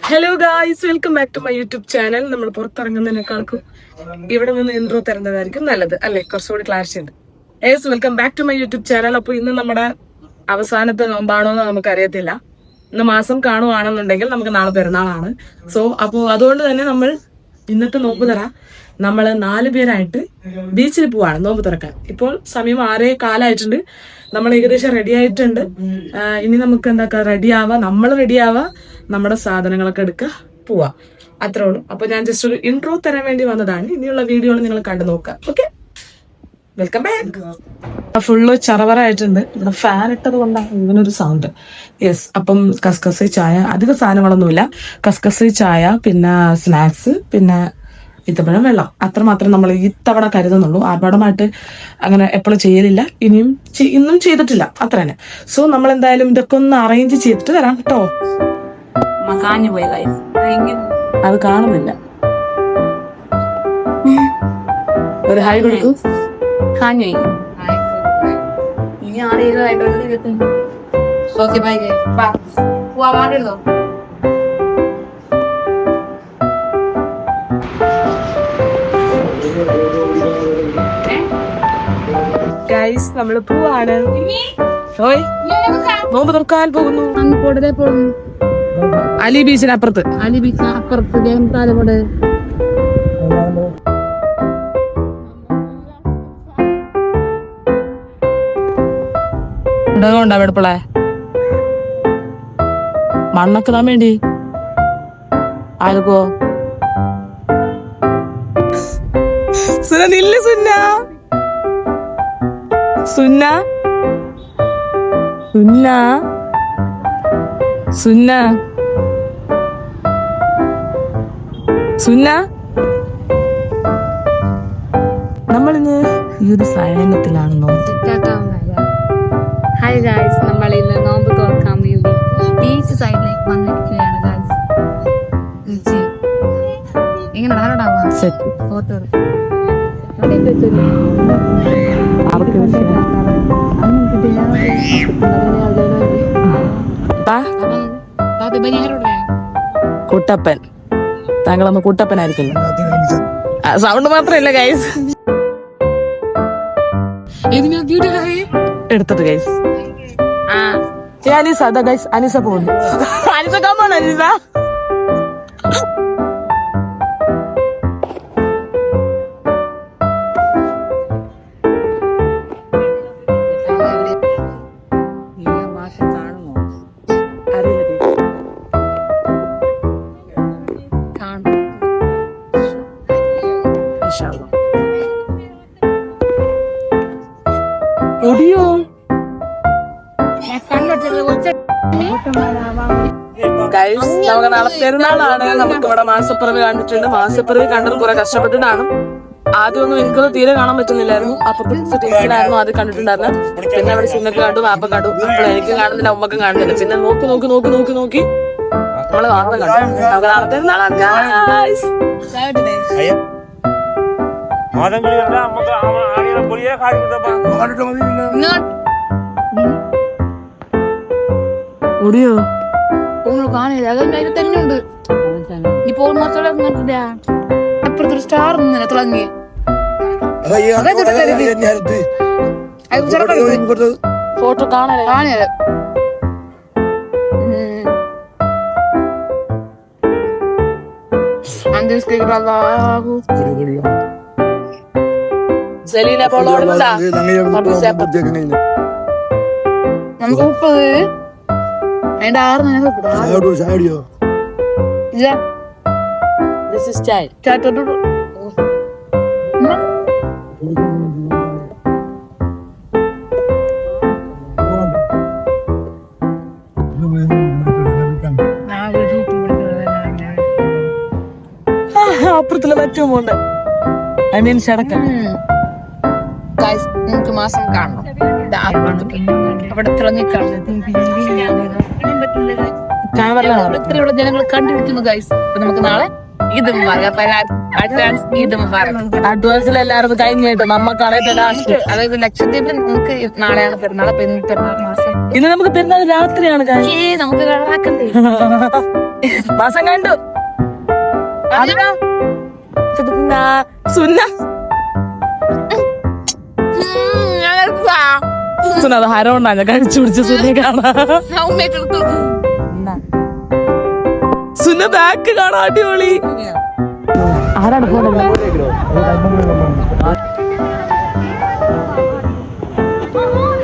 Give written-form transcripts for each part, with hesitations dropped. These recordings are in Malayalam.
Hello guys, welcome back to my YouTube channel. നമ്മൾ പുറത്തിറങ്ങുന്നതിനേക്കാൾക്കും ഇവിടെ നിന്ന് ഇൻട്രോ തരുന്നതായിരിക്കും നല്ലത് അല്ലേ, കുറച്ചുകൂടി ക്ലാരിറ്റി ഉണ്ട്. Welcome back to my YouTube channel. അപ്പോൾ ഇന്ന് നമ്മുടെ അവസാനത്തെ നോമ്പാണോ എന്ന് നമുക്കറിയത്തില്ല. ഇന്ന് മാസം കാണുവാണെന്നുണ്ടെങ്കിൽ നമുക്ക് നാളെ പെരുന്നാളാണ്. അപ്പോൾ അതുകൊണ്ട് തന്നെ നമ്മൾ ഇന്നത്തെ നോമ്പ് തുറ നമ്മൾ 4 പേരായിട്ട് ബീച്ചിൽ പോവാണ് നോമ്പ് തുറക്കാൻ. ഇപ്പോൾ സമയം 6:15 നമ്മൾ ഏകദേശം റെഡി ആയിട്ടുണ്ട്. ഇനി നമുക്ക് നമ്മൾ റെഡിയാവാ, നമ്മുടെ സാധനങ്ങളൊക്കെ എടുക്കുക, പോവാ, അത്രേ ഉള്ളൂ. അപ്പൊ ഞാൻ ജസ്റ്റ് ഒരു ഇൻട്രോ തരാൻ വേണ്ടി വന്നതാണ്. ഇനിയുള്ള വീഡിയോകൾ നിങ്ങൾ കണ്ടു നോക്കുക. Okay, welcome back. ഫുള്ള് ചറവറായിട്ടുണ്ട്. ഇവിടെ ഫാൻ ഇട്ടത് കൊണ്ടാണ് ഇങ്ങനൊരു സൗണ്ട്. യെസ്, അപ്പം കസ്കസ് ചായ, അധികം സാധനങ്ങളൊന്നുമില്ല. കസ്കസ് ചായ, പിന്നെ സ്നാക്സ്, പിന്നെ ഇത്തപ്പഴം വെള്ളം, അത്രമാത്രം നമ്മൾ ഇത്തവണ കരുതുന്നുള്ളൂ. ആർഭാടമായിട്ട് അങ്ങനെ എപ്പോഴും ചെയ്യലില്ല, ഇന്നും ചെയ്തിട്ടില്ല, അത്ര തന്നെ. സോ നമ്മൾ എന്തായാലും ഇതൊക്കെ ഒന്ന് അറേഞ്ച് ചെയ്തിട്ട് തരാം കേട്ടോ. അത് കാണുന്നില്ല. ഒരു ഹൈ കൊടുക്കൂ. ഗൈസ്, നമ്മള് പോവാണ്. നോമ്പ് തുറക്കാൻ പോകുന്നു. അലി ബീച്ചിനപ്പുറത്ത് പാലമോട്. ഉണ്ടാ വെടുപ്പിളെ മണ്ണൊക്കെ താൻ വേണ്ടി ആർക്കോ നില്ല സുന്ന സുന്ന സുന്ന സുന്ന സുന്ന നമ്മളിന്ന് ഈ ഒരു സായാഹ്നത്തിലാണ് നോമ്പ്. ഹായ് ഗായ്സ്, നമ്മൾ ഇന്ന് നോമ്പ് തുറക്കാൻ വേണ്ടി ബീച്ച് സൈഡിലേക്ക് വന്നിരിക്കുകയാണ് ഗായ്സ്. എങ്ങനെ ഫോട്ടോ കുട്ടപ്പൻ, താങ്കളൊന്ന് കുട്ടപ്പനായിരിക്കും. സൗണ്ട് മാത്രല്ല ഗൈസ്, എടുത്തിട്ട് ഗൈസ്. അനീസ, അതാ ഗൈസ്, അനീസ പോകുന്നു. അനീസ കമ്മാണ്, അനീസ. നമുക്ക് നാളെ പെരുന്നാളാണ്. നമുക്ക് ഇവിടെ മാസപ്പിറവി കണ്ടിട്ടുണ്ട്. മാസപ്പിറവി കണ്ടത് കുറെ കഷ്ടപ്പെട്ടിട്ടാണ്. ആദ്യമൊന്നും എനിക്കൊന്നും തീരെ കാണാൻ പറ്റുന്നില്ലായിരുന്നു. അപ്പൊ ടീച്ചറായിരുന്നു ആദ്യം കണ്ടിട്ടുണ്ടായിരുന്നു. പിന്നെ അവിടെ സിനിമക്ക് കണ്ടു, മാപ്പം കണ്ടു. അപ്പോൾ എനിക്ക് കാണുന്നില്ല, ഉമ്മക്കും കാണുന്നില്ല. പിന്നെ നോക്കി നമ്മള് വാർത്ത കണ്ടു. നമുക്ക് നാളെ പെരുന്നാളാണ്. ഓടിയോ കാണില്ല, അത് തന്നെയുണ്ട്. ഇപ്പോൾ അപ്പുറത്തൊരു സ്റ്റാർ തിളങ്ങി ഫോട്ടോ കാണാൻ. നമുക്ക് 30 അതിന്റെ 6 This is child. അപ്പുറത്തുള്ള ഏറ്റവും പോണ്ട്, ഐ മീൻ ഷടക്ക. നിങ്ങൾക്ക് മാസം കാണണം. അവിടെ തിളങ്ങിക്കാണും ഇത്രയുള്ള ജനങ്ങൾ കണ്ടിരിക്കുന്നു ഗൈസ്. അപ്പൊ നമുക്ക് നാളെ അഡ്വാൻസിൽ എല്ലാവരും കഴിഞ്ഞിട്ട് നമ്മക്കാണെ അതായത് ലക്ഷദ്വീപിൽ നമുക്ക് നാളെയാണ് പെരുന്നാൾ. പെരുന്നാൾ മാസം ഇന്ന് നമുക്ക് പെരുന്നാൾ രാത്രിയാണ്. നമുക്ക് കളറാക്കണ്ടേ. മാസം കണ്ടു സുന്ന സുന അത് ഹരം ഉണ്ടാ ഞാൻ കഴിച്ചു പിടിച്ച സുന്നെ കാണാ സുന്ന ബാക്ക് കാണാ അടിപൊളി ആരാണ് ഫോണുള്ളത്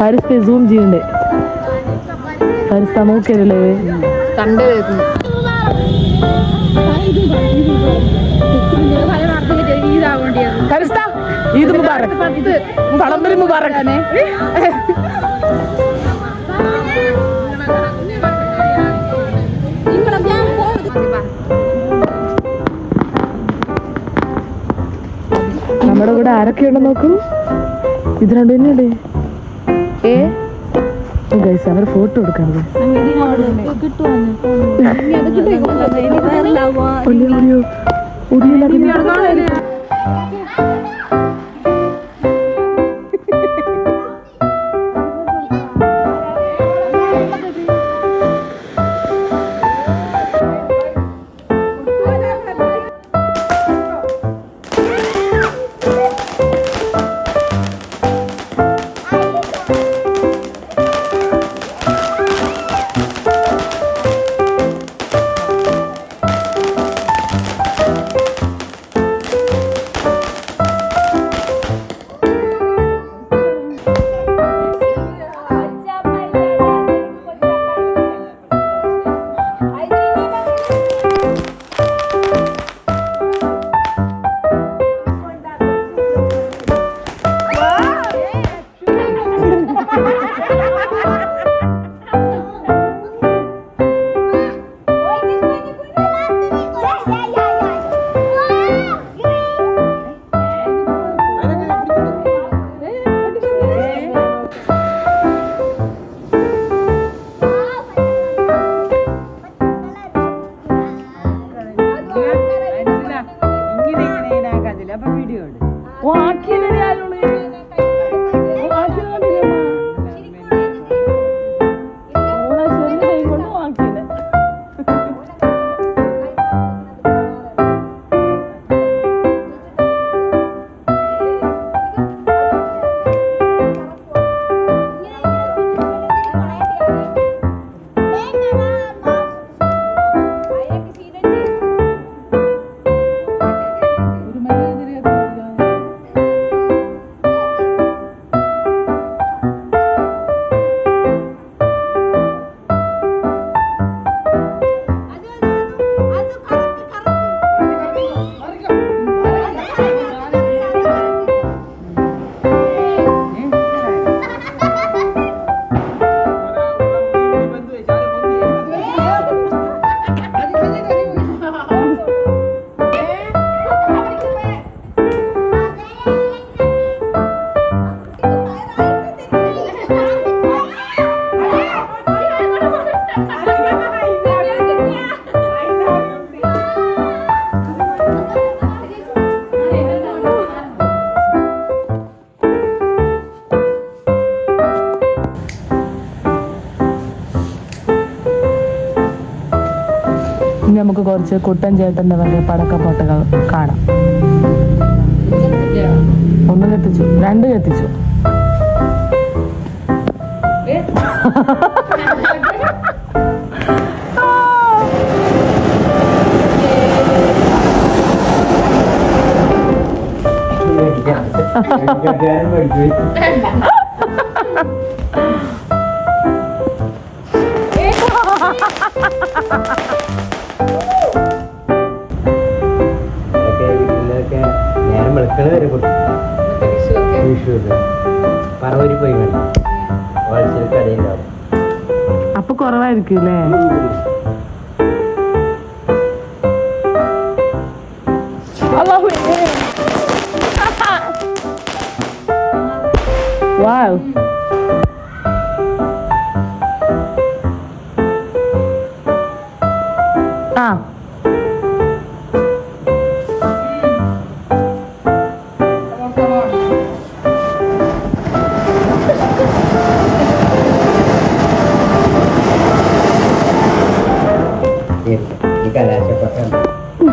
പരിസ്ഥിതി സൂം ചെയ്യണ്ടേ പരിസ്ഥ നോക്കിയല്ലേ കണ്ടു പരിസ്ഥ ഈദ് മുബാറക് പളമ്പരി മുബാറക് നമ്മുടെ കൂടെ ആരൊക്കെയുണ്ട് നോക്കൂ ഇത് രണ്ടു തന്നെയുണ്ട് അവർ ഫോട്ടോ എടുക്കണത് നമുക്ക് കുറച്ച് കുട്ടൻ ചേട്ടന്റെ വക പടക്കപ്പാട്ടുകൾ കാണാം. ഒന്ന് കത്തിച്ചു, രണ്ട് കത്തിച്ചു. അപ്പൊ കുറവായിരിക്കൂല്ലേ? Wow.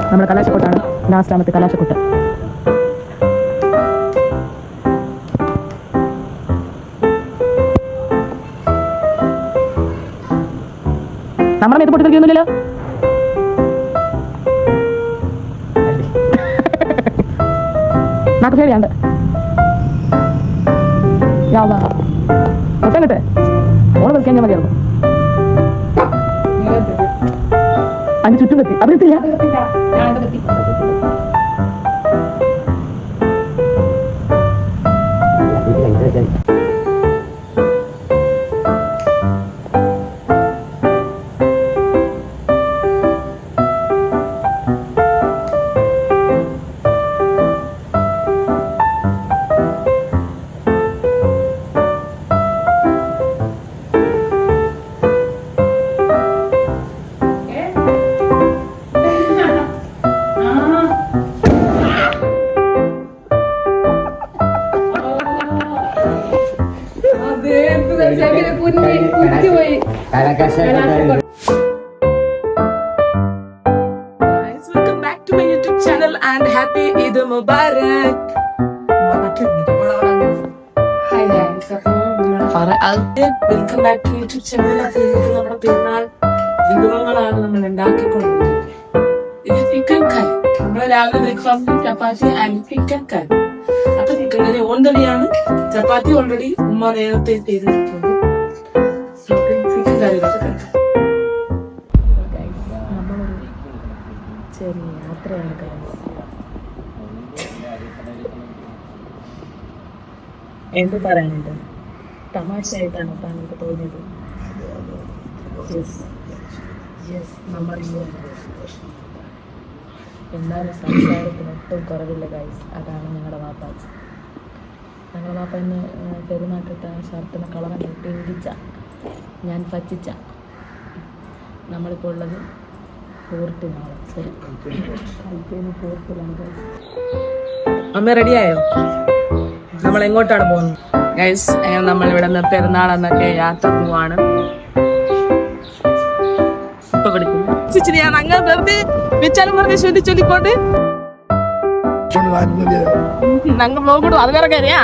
നമ്മുടെ കലാശക്കൊട്ടാണ് ലാസ്റ്റാമത്തെ കലാശക്കൊട്ട്. നമ്മുടെ ഇത് പൊട്ടി കളിക്കുന്നില്ലല്ലോ. നാക്ക് പേടിയാണ്ട് ഒട്ടം കിട്ടെ ഓണം കളിക്കാൻ ഞാൻ മതിയായിരുന്നു. അതിന് ചുറ്റും കത്തി അത് കിട്ടില്ല. Welcome back to my YouTube channel and happy Eid Mubarak. Hi guys, welcome back to YouTube channel. നമ്മുടെ പെരുന്നാൾ വിഭവങ്ങളാണ് നമ്മൾ ഉണ്ടാക്കിക്കൊണ്ടിരിക്കുന്നത്. ഇത് ചിക്കൻ കറി. നമ്മൾ രാവിലെ ബ്രേക്ക്ഫാസ്റ്റ് ചപ്പാത്തി ആൻഡ് ചിക്കൻ കറി. അപ്പൊ ചിക്കൻ കറി ഓൾറെഡിയാണ്, ചപ്പാത്തി ഓൾറെഡി ഉമ്മ നേരത്തെ ചെയ്ത് വെച്ചിട്ടുണ്ട്. ചിക്കൻ കറികളൊക്കെ കഴിക്കാം. നമ്മളൊരു ചെറിയ യാത്രയാണ് കഴിയുന്നത്. എന്ത് പറയാനുണ്ട്, തമാശയായിട്ടാണ് താങ്കൾക്ക് തോന്നിയത്? നമ്മൾ എന്നാലും സംസാരത്തിന് ഒട്ടും കുറവില്ല ഗൈസ്. അതാണ് ഞങ്ങളുടെ വാപ്പാച്ച്. ഞങ്ങളുടെ വാപ്പ ഇന്ന് പെരുമാറ്റിട്ട ഷർട്ടിന് കളറ പിങ്കിച്ച, ഞാൻ പച്ചിച്ച. നമ്മളിപ്പോൾ ഉള്ളത് ഫോർട്ടിനാണ്. ശരി, ഫോർട്ടിലാണ് ഗൈസ്. അമ്മ റെഡിയായോ? നമ്മൾ എങ്ങോട്ടാണ് പോകുന്നത് ഗൈസ്? നമ്മൾ ഇവിടെ നിന്ന് പെരുന്നാൾ എന്നൊക്കെ യാത്ര പോവാണ്. ഇപ്പൊ പഠിക്കുന്നു ഞാൻ അങ്ങ് വെറുതെ വെച്ചാലും പറഞ്ഞ് ചൊല്ലിക്കൊണ്ട് ഞങ്ങൾ നോക്കിടും. അത് വേറെ കാര്യാ.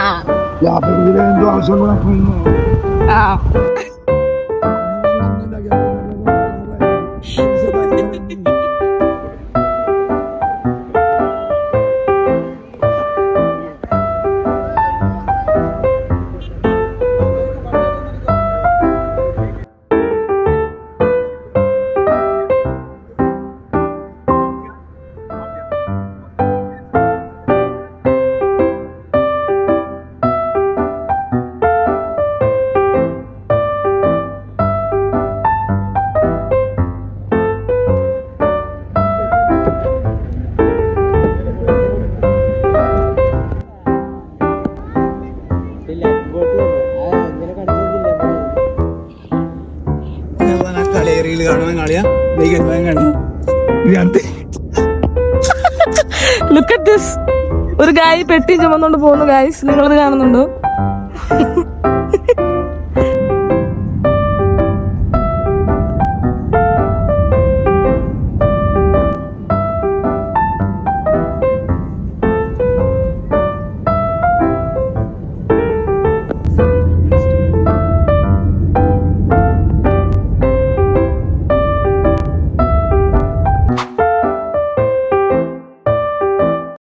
Look at this. ഒരു ഗായ് പെട്ടി ചുമന്നുകൊണ്ട് പോകുന്നു ഗായ്സ്. നിങ്ങളത് കാണുന്നുണ്ടോ?